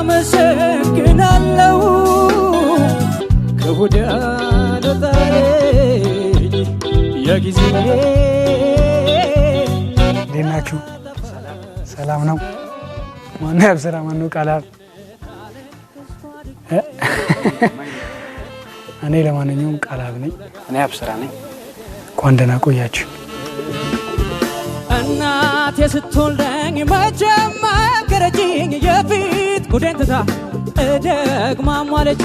አመሰግናለሁ ከወዳለ ጣለኝ የጊዜ ደናችሁ ሰላም ነው ማን ያብስራ ማን ቃላብ እኔ ለማንኛውም ቃላብ ነኝ እኔ ያብስራ ነኝ ቋንደና ቆያችሁ እናቴ ስትወልደኝ መጀመሪያኝ የፊት ጉደንተታ ደግማሟለች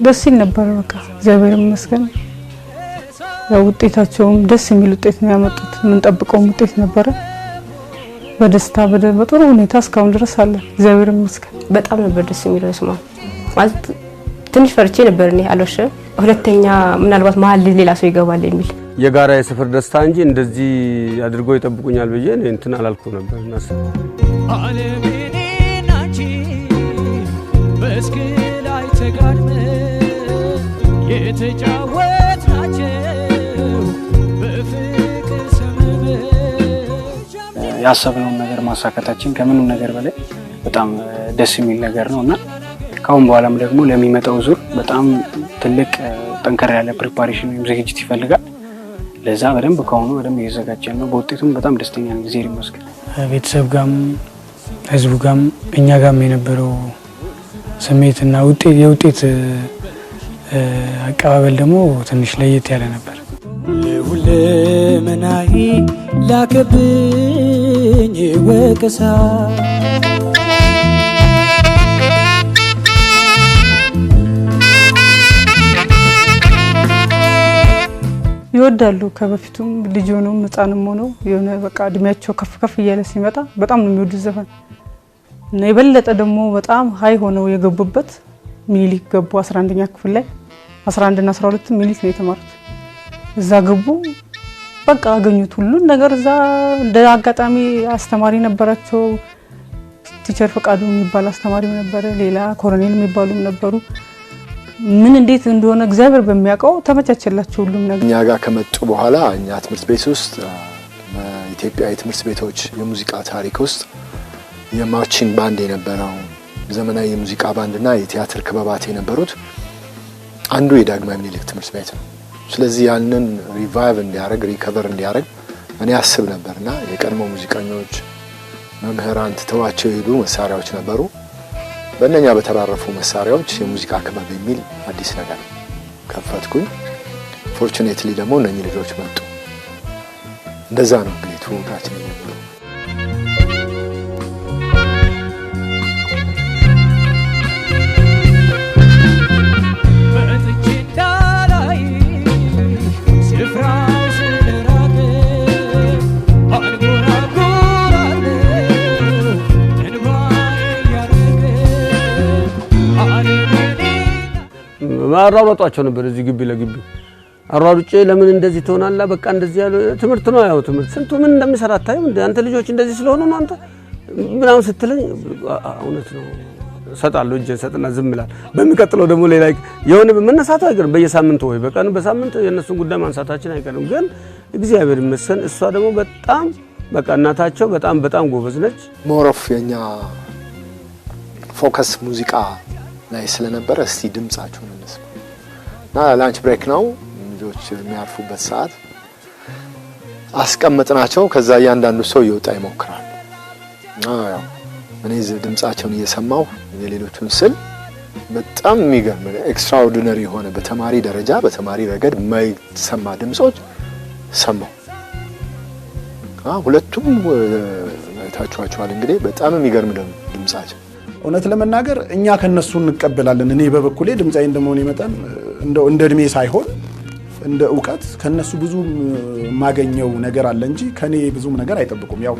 ደስ ይል ነበር በቃ እግዚአብሔር ይመስገን ያው ውጤታቸውም ደስ የሚል ውጤት ነው ያመጡት ምን ጠብቀው ውጤት ነበር በደስታ በጥሩ ሁኔታ እስካሁን ድረስ አለ እግዚአብሔር ይመስገን በጣም ነበር ደስ የሚለው ስማ ማለት ትንሽ ፈርቼ ነበር እኔ አልወሽ ሁለተኛ ምናልባት መሀል ሌላ ሰው ይገባል የሚል የጋራ የሰፈር ደስታ እንጂ እንደዚህ አድርጎ ይጠብቁኛል ብዬ እንትን አላልኩ ነበር ናስ አለምኔናቺ በስክላይ ተጋድመ የተጫወትናቸው በፍቅር ሰመመ ያሰብነው ነገር ማሳካታችን ከምንም ነገር በላይ በጣም ደስ የሚል ነገር ነውና ካሁን በኋላም ደግሞ ለሚመጣው ዙር በጣም ትልቅ ጠንከር ያለ ፕሪፓሬሽን ወይም ዝግጅት ይፈልጋል ለዛ በደንብ ካሁኑ በደንብ እየዘጋጀን ነው በውጤቱም በጣም ደስተኛ ነን ጊዜ ይመስገን ቤተሰብ ጋም ህዝቡ ጋም እኛ ጋም የነበረው ስሜትና የውጤት አቀባበል ደግሞ ትንሽ ለየት ያለ ነበር ለሁለመናይ ላከብኝ ወቀሳ ይወዳሉ ከበፊቱም ልጅ ሆነው ህፃንም ሆነው የሆነ በቃ እድሜያቸው ከፍ እያለ ሲመጣ በጣም ነው የሚወዱት ዘፈን እና የበለጠ ደግሞ በጣም ሃይ ሆነው የገቡበት ሚኒሊክ ገቡ 11ኛ ክፍል ላይ 11 እና 12 ሚኒሊክ ነው የተማሩት እዛ ገቡ በቃ አገኙት ሁሉ ነገር እዛ እንደ አጋጣሚ አስተማሪ ነበራቸው ቲቸር ፈቃዱ የሚባል አስተማሪ ነበር ሌላ ኮሎኔል የሚባሉም ነበሩ ምን እንዴት እንደሆነ እግዚአብሔር በሚያውቀው ተመቻቸላቸው ሁሉም ነገር እኛ ጋር ከመጡ በኋላ እኛ ትምህርት ቤት ውስጥ በኢትዮጵያ የትምህርት ቤቶች የሙዚቃ ታሪክ ውስጥ የማርቺንግ ባንድ የነበረው ዘመናዊ የሙዚቃ ባንድና የቲያትር ክበባት የነበሩት አንዱ የዳግማዊ ምኒልክ ትምህርት ቤት ነው ስለዚህ ያንን ሪቫይቭ እንዲያረግ ሪከቨር እንዲያረግ እኔ አስብ ነበርና የቀድሞ ሙዚቀኞች መምህራን ተዋቸው ሄዱ መሳሪያዎች ነበሩ በእነኛ በተራረፉ መሳሪያዎች የሙዚቃ ክበብ የሚል አዲስ ነገር ከፈትኩኝ ፎርቹኔትሊ ደግሞ እነኚህ ልጆች መጡ እንደዛ ነው እንግዲህ ትውውቃችን የነበረው ማራውጣቸው ነበር እዚህ ግቢ ለግቢ አራውጬ ለምን እንደዚህ ተሆናላ በቃ እንደዚህ ያለ ትምህርት ነው ያው ትምህርት ስንቱ ምን እንደሚሰራ ታዩ እንደ አንተ ልጆች እንደዚህ ስለሆነ ነው አንተ ምናምን ስትለኝ እውነት ነው ሰጣለሁ እጄ ሰጥና ዝም ይላል በሚቀጥለው ደግሞ ሌላ የሆነ መነሳቱ አይቀርም በየሳምንቱ ወይ በቀን በሳምንት የነሱን ጉዳይ ማንሳታችን አይቀርም ግን እግዚአብሔር ይመስገን እሷ ደግሞ በጣም በቃ እናታቸው በጣም ጎበዝ ነች ሞሮፍ የኛ ፎከስ ሙዚቃ ላይ ስለነበረ እስቲ ድምጻችሁን እንስማ እና ላንች ብሬክ ነው ልጆች የሚያርፉበት ሰዓት አስቀምጥናቸው ከዛ ያንዳንዱ ሰው ይወጣ ይሞክራል ያው እኔ ድምጻቸውን እየሰማው የሌሎቹን ስል በጣም የሚገርም ኤክስትራኦርዲነሪ የሆነ በተማሪ ደረጃ በተማሪ ረገድ ማይሰማ ድምጾች ሰማው ሁለቱም ታቻቸዋል እንግዲህ በጣም የሚገርም ድምጻቸው እውነት ለመናገር እኛ ከነሱ እንቀበላለን እኔ በበኩሌ ድምጻዬ እንደመሆነ ይመጣል እንደ እድሜ ሳይሆን እንደ ዕውቀት ከነሱ ብዙ ማገኘው ነገር አለ እንጂ ከኔ ብዙም ነገር አይጠብቁም ያው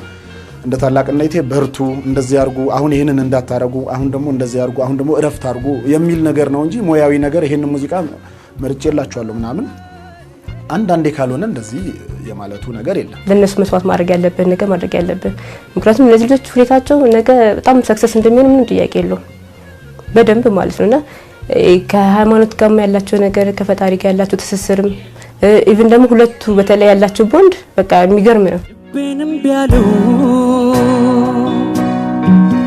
እንደ ታላቅነቴ በርቱ እንደዚህ ያርጉ አሁን ይሄንን እንዳታረጉ አሁን ደግሞ እንደዚህ ያርጉ አሁን ደግሞ እረፍት አርጉ የሚል ነገር ነው እንጂ ሞያዊ ነገር ይሄንን ሙዚቃ መርጬላችኋለሁ ምናምን አንዳንዴ ካልሆነ እንደዚህ የማለቱ ነገር የለም ለነሱ መስዋዕት ማድረግ ያለብን ነገር ማድረግ ያለብን ምክንያቱም እነዚህ ልጆች ሁኔታቸው ነገ በጣም ሰክሰስ እንደሚሆን ምንም ጥያቄ የለውም በደንብ ማለት ነውና ከሃይማኖት ጋር ያላቸው ነገር ከፈጣሪ ጋር ያላቸው ትስስርም ኢቭን ደግሞ ሁለቱ በተለይ ያላቸው ቦንድ በቃ የሚገርም ነው ብንም ቢያሉ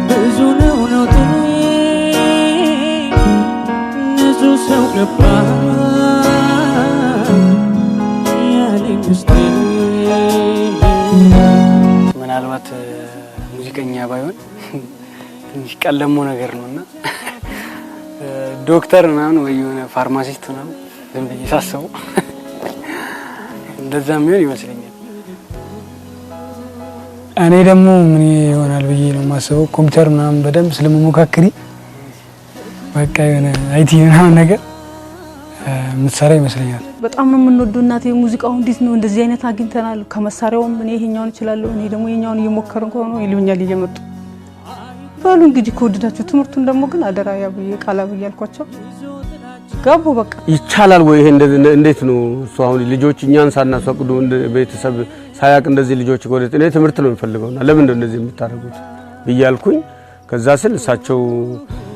ብዙ ነው ሰው ገባ ያለኝ ውስጤ ምናልባት ሙዚቀኛ ባይሆን ትንሽ ቀለሞ ነገር ነውና ዶክተር ምናምን ወይ የሆነ ፋርማሲስት ምናምን ዝም ብዬ ሳስበው እንደዛም ቢሆን ይመስለኛል። እኔ ደግሞ ምን ይሆናል ብዬ ነው የማስበው ኮምፒውተር ምናምን በደንብ ስለመሞካከሪ በቃ የሆነ አይቲ ምናምን ነገር ምትሰራ ይመስለኛል። በጣም ነው የምንወደው እናቴ ሙዚቃው እንዴት ነው እንደዚህ አይነት አግኝተናል ከመሳሪያውም እኔ ይሄኛውን እችላለሁ እኔ ደግሞ ይሄኛውን እየሞከርኩ ነው ይሉኛል እየመጡ ባሉ እንግዲህ ከወደዳችሁ ትምህርቱን ደግሞ ግን አደራ ያብዬ ቃላብ ያልኳቸው ጋቡ በቃ ይቻላል ወይ ይሄ እንዴት ነው እሱ አሁን ልጆች እኛን ሳናስፈቅዱ ቤተሰብ ሳያቅ እንደዚህ ልጆች ወደ እኔ ትምህርት ነው የሚፈልገውና ለምን ነው እንደዚህ የምታረጉት ብያልኩኝ ከዛ ስል እሳቸው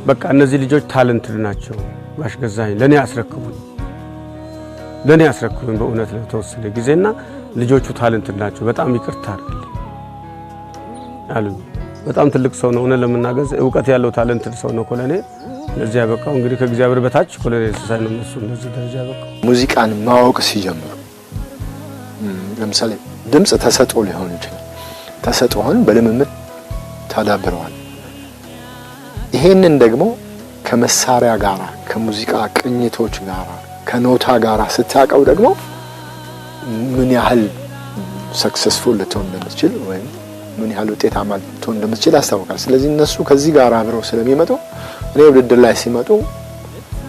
በቃ እነዚህ ልጆች ታለንትድ ናቸው ጋሽ ገዛኸኝ ለኔ አስረክቡኝ በእውነት ለተወሰነ ጊዜና ልጆቹ ታለንትድ ናቸው በጣም ይቅርታ አድርግልኝ አሉ። በጣም ትልቅ ሰው ነው እነ ለምናገዝ ዕውቀት ያለው ታለንትድ ሰው ነው ኮለኔ ለዚህ ያበቃው እንግዲህ ከእግዚአብሔር በታች ኮለኔ ተሳይ ነው እሱ እንደዚህ ደረጃ ያበቃው። ሙዚቃን ማወቅ ሲጀምሩ ለምሳሌ ድምጽ ተሰጥኦ ሊሆን ይችላል። ተሰጥኦን በልምምድ ታዳብረዋል። ይሄንን ደግሞ ከመሳሪያ ጋራ ከሙዚቃ ቅኝቶች ጋራ ከኖታ ጋራ ስታቀው ደግሞ ምን ያህል ሰክሰስፉል ልትሆን እንደምትችል ወይም ምን ያህል ውጤታማ ልትሆን እንደምትችል ያስታውቃል። ስለዚህ እነሱ ከዚህ ጋር አብረው ስለሚመጡ እኔ ውድድር ላይ ሲመጡ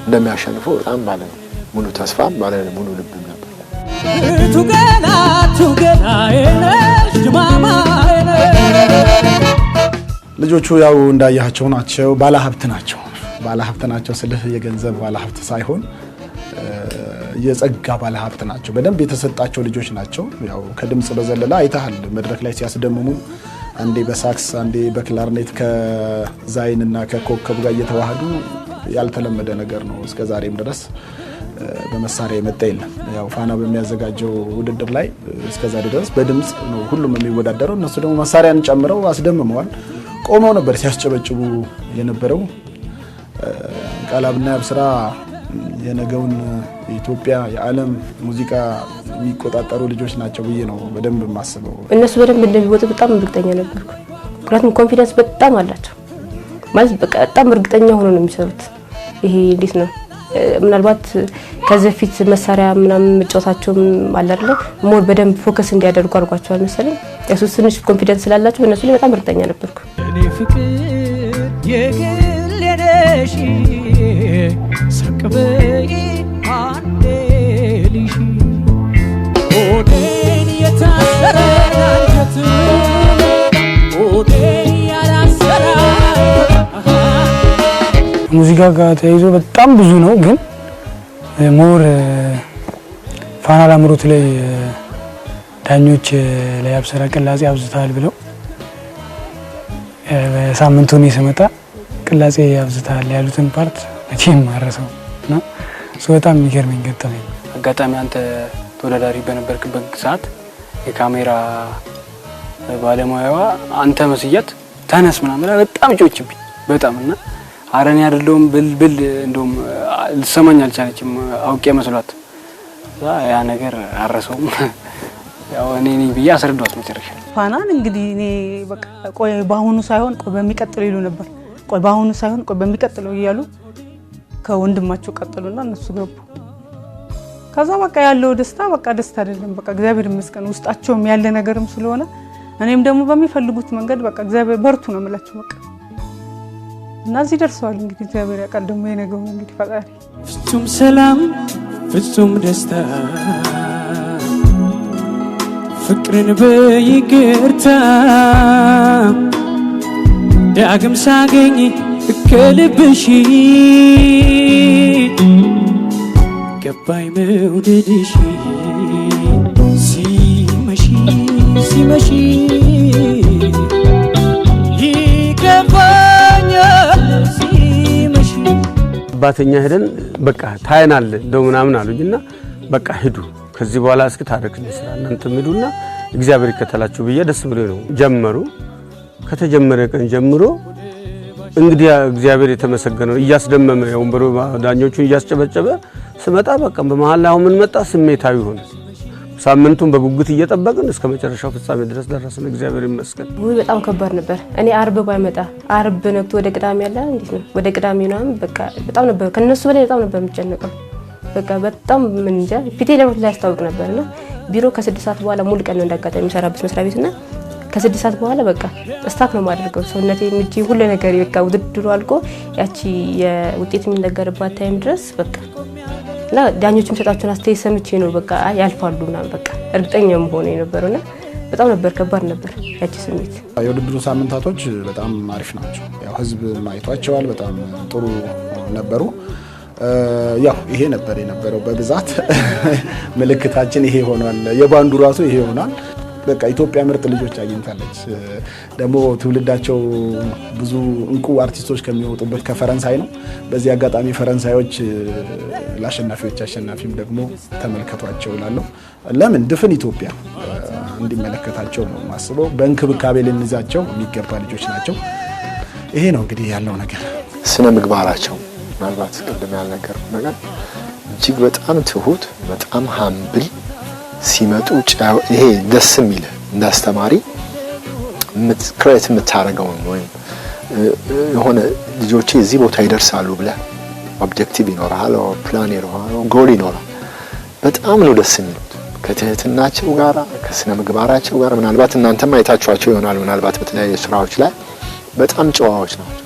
እንደሚያሸንፉ በጣም ማለት ነው ሙሉ ተስፋ ማለት ነው ሙሉ ልብ ነበር። ልጆቹ ያው እንዳያቸው ናቸው ባለሀብት ናቸው ስልህ የገንዘብ ባለሀብት ሳይሆን የጸጋ ባለሀብት ናቸው። በደንብ የተሰጣቸው ልጆች ናቸው። ያው ከድምጽ በዘለላ አይተሃል መድረክ ላይ ሲያስደምሙ አንዴ በሳክስ አንዴ በክላርኔት ከዛይንና ከኮከብ ጋር እየተዋሃዱ ያልተለመደ ነገር ነው። እስከዛሬም ድረስ በመሳሪያ የመጣ የለም። ያው ፋና በሚያዘጋጀው ውድድር ላይ እስከዛሬ ድረስ በድምጽ ነው ሁሉም የሚወዳደረው። እነሱ ደግሞ መሳሪያን ጨምረው አስደምመዋል። ቆመው ነበር ሲያስጨበጭቡ የነበረው። ቃላብና ያብስራ የነገውን የኢትዮጵያ የዓለም ሙዚቃ የሚቆጣጠሩ ልጆች ናቸው ብዬ ነው በደንብ የማስበው። እነሱ በደንብ እንደሚወጡ በጣም እርግጠኛ ነበርኩ። ምክንያቱም ኮንፊደንስ በጣም አላቸው ማለት በቃ በጣም እርግጠኛ ሆነው ነው የሚሰሩት። ይሄ እንዴት ነው ምናልባት ከዚህ በፊት መሳሪያ ምናምን መጫወታቸው አለ አይደል ሞር በደንብ ፎከስ እንዲያደርጉ አድርጓቸዋል መሰለኝ። ያሱስ ትንሽ ኮንፊደንስ ስላላቸው እነሱ ላይ በጣም እርግጠኛ ነበርኩ። እኔ ፍቅር የግል የነሽ ሰቅበይ አንዴልሽ ኦዴን የታሰረ አንጀት ኦዴን ያላሰራ ሙዚቃ ጋር ተያይዞ በጣም ብዙ ነው ግን ሞር ፋና ላምሮት ላይ ዳኞች ላይ ያብስራ ቅላጼ አብዝታል ብለው በሳምንቱን ይሰመጣ ቅላጼ ያብዝታል ያሉትን ፓርት መቼም ማረሰው እና እሱ በጣም የሚገርመኝ ገጠመኝ። አጋጣሚ አንተ ተወዳዳሪ በነበርክበት ሰዓት የካሜራ ባለሙያዋ አንተ መስያት ተነስ ምናምን በጣም ጮችብኝ በጣም እና አረን ያደለውም ብልብል እንደውም ልሰማኝ አልቻለችም አውቄ መስሏት ያ ነገር አረሰው ያው እኔ ብዬ አስረዳት መጨረሻ ፋናን እንግዲህ እኔ በቃ ቆይ ባሁኑ ሳይሆን ቆይ በሚቀጥለው ይሉ ነበር። ቆይ ባሁኑ ሳይሆን ቆይ በሚቀጥለው ይያሉ ከወንድማቸው ቀጠሉና እነሱ ገቡ። ከዛ በቃ ያለው ደስታ በቃ ደስታ አይደለም በቃ እግዚአብሔር ይመስገን ውስጣቸውም ያለ ነገርም ስለሆነ እኔም ደግሞ በሚፈልጉት መንገድ በቃ እግዚአብሔር በርቱ ነው የምላቸው በቃ እና እዚህ ደርሰዋል። እንግዲህ እግዚአብሔር ያውቃል ደግሞ የነገው እንግዲህ ፈጣሪ ፍጹም ሰላም ፍጹም ደስታ ፍቅርን በይቅርታ ዳግም ሳገኝ ከልብሽ ገባኝ መውደድሽ ሲመሽ ይከፋኛል ሲመሽ አባተኛ ሄደን በቃ ታይናል እንደው ምናምን አሉኝና በቃ ሄዱ ከዚህ በኋላ እስኪ ታረክኝ ስራ እናንተ ሄዱና እግዚአብሔር ይከተላችሁ ብዬ ደስ ብሎ ነው ጀመሩ። ከተጀመረ ቀን ጀምሮ እንግዲህ እግዚአብሔር የተመሰገነው እያስደመመ የወንበሩ ዳኞቹን እያስጨበጨበ ስመጣ በቃ በመሃል ላይ አሁን ምን መጣ ስሜታዊ ሆነ። ሳምንቱን በጉጉት እየጠበቅን እስከ መጨረሻው ፍጻሜ ድረስ ደረስን። እግዚአብሔር ይመስገን። ወይ በጣም ከባድ ነበር። እኔ አርብ ባይመጣ አርብ ነግቶ ወደ ቅዳሜ ያለ እንዴት ነው ወደ ቅዳሜ ነው በቃ በጣም ነበር ከነሱ በላይ በጣም ነበር የምጨነቀው። በቃ በጣም ምን እንጃ ፊቴ ለምን ላይ ያስታውቅ ነበርና ቢሮ ከ6 ሰዓት በኋላ ሙሉ ቀን እንዳጋጣሚ የሚሰራበት መስሪያ ቤትና ከ6 ሰዓት በኋላ በቃ ስታክ ነው ማድረገው ሰውነቴ ምጂ ሁሉ ነገር በቃ ውድድሩ አልቆ ያቺ የውጤት የሚነገርባት ታይም ድረስ በቃ እና ዳኞቹ የሚሰጣቸውን አስተያየት ሰምቼ ነው በቃ ያልፋሉ ምናምን በቃ እርግጠኛ መሆኔ ነበርና በጣም ነበር ከባድ ነበር ያቺ ስሜት። የውድድሩ ሳምንታቶች በጣም አሪፍ ናቸው። ያው ህዝብ ማይቷቸዋል በጣም ጥሩ ነበሩ። ያው ይሄ ነበር የነበረው በብዛት ምልክታችን ይሄ ሆኗል። የባንዱ ራሱ ይሄ ሆኗል። በቃ ኢትዮጵያ ምርጥ ልጆች አግኝታለች። ደግሞ ትውልዳቸው ብዙ እንቁ አርቲስቶች ከሚወጡበት ከፈረንሳይ ነው። በዚህ አጋጣሚ ፈረንሳዮች ለአሸናፊዎች አሸናፊም ደግሞ ተመልከቷቸው እላለሁ። ለምን ድፍን ኢትዮጵያ እንዲመለከታቸው ነው ማስበው። በእንክብካቤ ልንይዛቸው የሚገባ ልጆች ናቸው። ይሄ ነው እንግዲህ ያለው ነገር። ስነ ምግባራቸው ምናልባት ቅድም ያልነገርኩ ነገር እጅግ በጣም ትሁት በጣም ሀምብል ሲመጡ ይሄ ደስ የሚል እንዳስተማሪ ክሬት የምታረገው ወይ የሆነ ልጆቼ እዚህ ቦታ ይደርሳሉ ብለህ ኦብጀክቲቭ ይኖርሃል ፕላን ይኖርሃል ጎል ይኖርሃል። በጣም ነው ደስ የሚሉት ከትህትናቸው ጋር ከስነ ምግባራቸው ጋር። ምናልባት እናንተም አይታችኋቸው ይሆናል ምናልባት በተለያዩ ስራዎች ላይ በጣም ጨዋዎች ናቸው።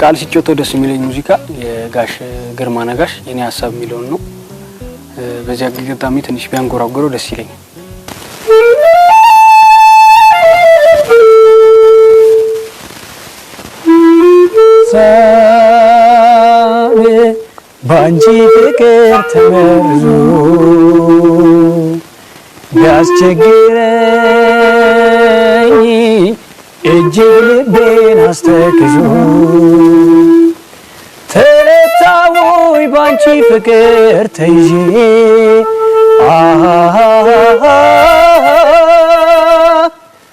ቃል ሲጮቶ ደስ የሚለኝ ሙዚቃ የጋሽ ግርማ ነጋሽ የኔ ሀሳብ የሚለውን ነው። በዚህ አጋጣሚ ትንሽ ቢያንጎራጎረው ደስ ይለኛል። ባንቺ ፍቅር ተመርዞ ቢያስቸግረኝ እጅግ ልቤን አስተክዞ ተረታውይ ባንቺ ፍቅር ተይዤ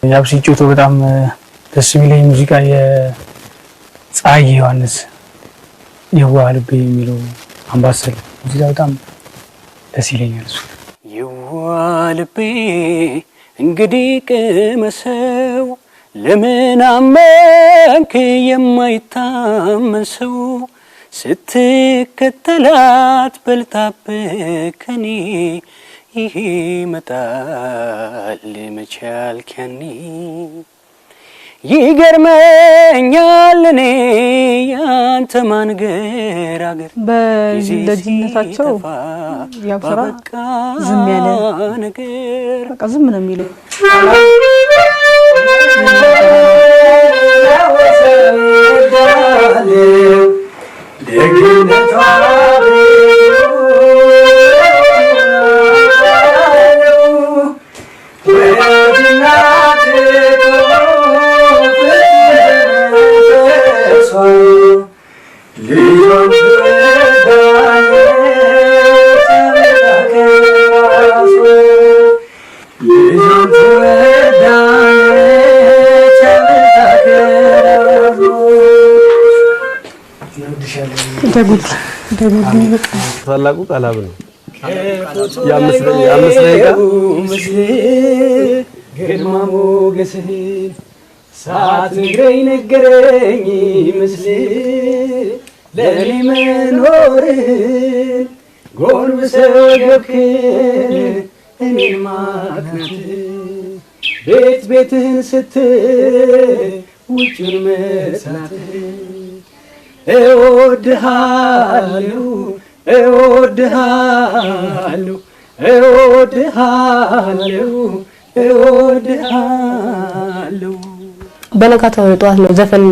ያው ሲጮቶ በጣም ደስ የሚለኝ ሙዚቃ የፀሐይ ዮሐንስ የዋህ ልቤ የሚለው አምባሰል ሙዚቃ በጣም ደስ ይለኛል። እሱ የዋህ ልቤ እንግዲህ ቅመሰው ለምን አመንክ የማይታመን ሰው ስትከተላት በልታብህ ከኔ ይሄ መጣል መቻል ከኔ ይገርመኛል እኔ ያንተ ማንገር አገር በልጅነታቸው ያው ስራ ዝም ያለ ነገር በቃ ዝም ነው የሚለው ታላቁ ቃላብ ነው ያመስለኝ ግርማ ሞገስህ ሳትነግረኝ ነገረኝ ምስል ለኔ መኖርህን ጎንብሰህ ገብክን እኔን ማቅናት ቤት ቤትህን ስትል ውጭን መስራትህን እወድሃለሁ እወድሃለሁ እወድሃለሁ እወድሃለሁ። በነጋታው ጠዋት ነው ዘፈን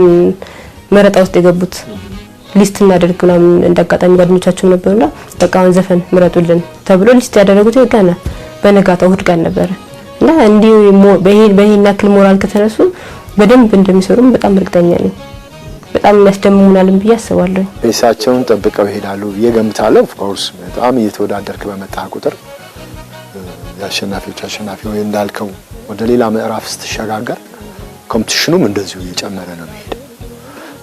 መረጣ ውስጥ የገቡት። ሊስት እናደርግ ምናምን እንዳጋጣሚ ጓደኞቻቸው ነበሩና በቃ አሁን ዘፈን ምረጡልን ተብሎ ሊስት ያደረጉት ገና በነጋታው እሑድ ቀን ነበር እና እንዲሁ በይሄን ያክል ሞራል ከተነሱ በደንብ እንደሚሰሩም በጣም እርግጠኛ ነኝ። በጣም ያስደምሙናልም ብዬ አስባለሁ። ፔሳቸውን ጠብቀው ይሄዳሉ ብዬ ገምታለሁ። ኦፍ ኮርስ በጣም እየተወዳደርክ በመጣ ቁጥር የአሸናፊዎች አሸናፊ ወይ እንዳልከው ወደ ሌላ ምዕራፍ ስትሸጋገር ኮምፒቲሽኑም እንደዚሁ እየጨመረ ነው የሚሄደው።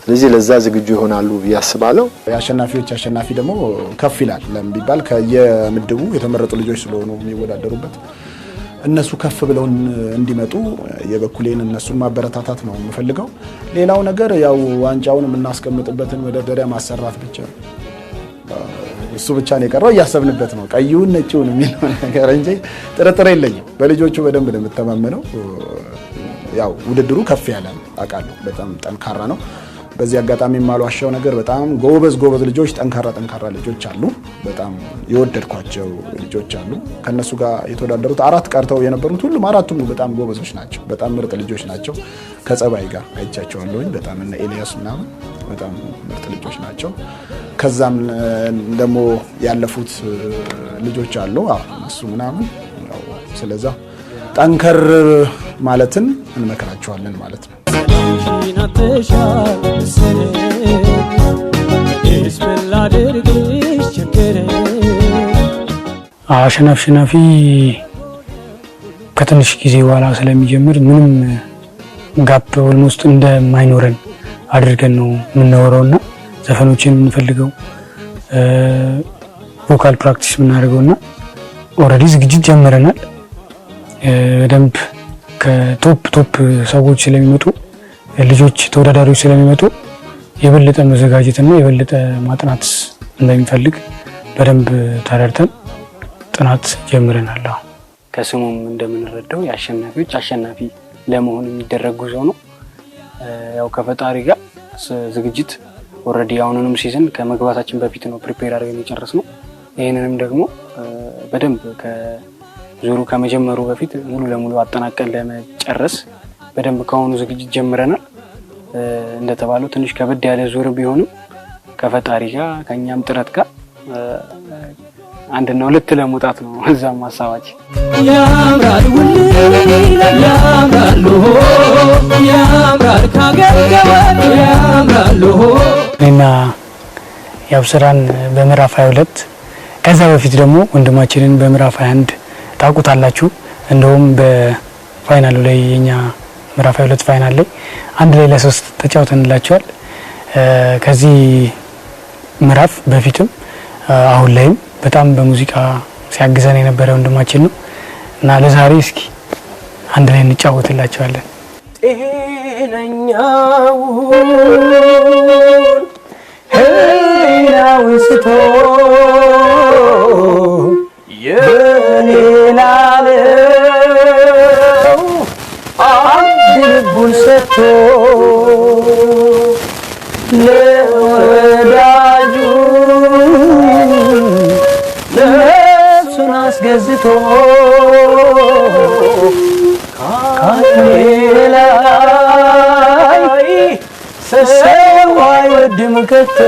ስለዚህ ለዛ ዝግጁ ይሆናሉ ያስባለው። የአሸናፊዎች አሸናፊ ደግሞ ከፍ ይላል ለምን ቢባል ከየምድቡ የተመረጡ ልጆች ስለሆኑ የሚወዳደሩበት እነሱ ከፍ ብለው እንዲመጡ የበኩሌን እነሱን ማበረታታት ነው የምፈልገው። ሌላው ነገር ያው ዋንጫውን የምናስቀምጥበትን መደርደሪያ ማሰራት ብቻ እሱ ብቻ ነው የቀረው። እያሰብንበት ነው ቀዩን ነጭውን የሚለው ነገር እንጂ ጥርጥር የለኝም። በልጆቹ በደንብ ነው የምተማመነው። ያው ውድድሩ ከፍ ያለ አውቃለሁ፣ በጣም ጠንካራ ነው። በዚህ አጋጣሚ የማልዋሻው ነገር በጣም ጎበዝ ልጆች፣ ጠንካራ ልጆች አሉ። በጣም የወደድኳቸው ልጆች አሉ። ከነሱ ጋር የተወዳደሩት 4 ቀርተው የነበሩት ሁሉም 4ቱም በጣም ጎበዞች ናቸው። በጣም ምርጥ ልጆች ናቸው። ከጸባይ ጋር አይቻቸዋለሁኝ በጣም እነ ኤልያስ ምናምን በጣም ምርጥ ልጆች ናቸው። ከዛም ደግሞ ያለፉት ልጆች አሉ እሱ ምናምን። ስለዛ ጠንከር ማለትን እንመክራቸዋለን ማለት ነው። አሸናፊ ከትንሽ ጊዜ በኋላ ስለሚጀምር ምንም ጋፕ ኦልሞስት እንደማይኖረን አድርገን ነው የምናወራውና ዘፈኖችን የምንፈልገው ቮካል ፕራክቲስ የምናደርገውና ኦልሬዲ ዝግጅት ጀምረናል። በደንብ ከቶፕ ሰዎች ስለሚመጡ ልጆች ተወዳዳሪዎች ስለሚመጡ የበለጠ መዘጋጀትና የበለጠ ማጥናት እንደሚፈልግ በደንብ ተረድተን ጥናት ጀምረናል። ከስሙም እንደምንረዳው የአሸናፊዎች አሸናፊ ለመሆን የሚደረግ ጉዞ ነው። ያው ከፈጣሪ ጋር ዝግጅት ኦልሬዲ አሁንንም ሲዝን ከመግባታችን በፊት ነው ፕሪፔር አድርገን የጨረስነው። ይህንንም ደግሞ በደንብ ዙሩ ከመጀመሩ በፊት ሙሉ ለሙሉ አጠናቀን ለመጨረስ በደንብ ከሆኑ ዝግጅት ጀምረናል። እንደተባለው ትንሽ ከበድ ያለ ዙር ቢሆንም ከፈጣሪ ጋር ከኛም ጥረት ጋር አንድና ሁለት ለመውጣት ነው እዛም ሐሳባችን። ያምራል ካገገወት ያምራል እና ያብስራን በምዕራፍ 22 ከዛ በፊት ደግሞ ወንድማችንን በምዕራፍ 21 ታውቁታላችሁ። እንደውም በፋይናሉ ላይ የኛ ምዕራፍ 22 ፋይናል ላይ አንድ ላይ ለ3 ተጫውተንላችኋል። ከዚህ ምዕራፍ በፊትም አሁን ላይም በጣም በሙዚቃ ሲያግዘን የነበረ ወንድማችን ነው እና ለዛሬ እስኪ አንድ ላይ እንጫወትላችኋለን። ጤነኛው ህሊናውን ስቶ የሌላለው አንድ ልቡን ሰጥቶ ለወዳጁ ነፍሱን አስገዝቶ ከሌላይ ሰው አይወድም ከቶ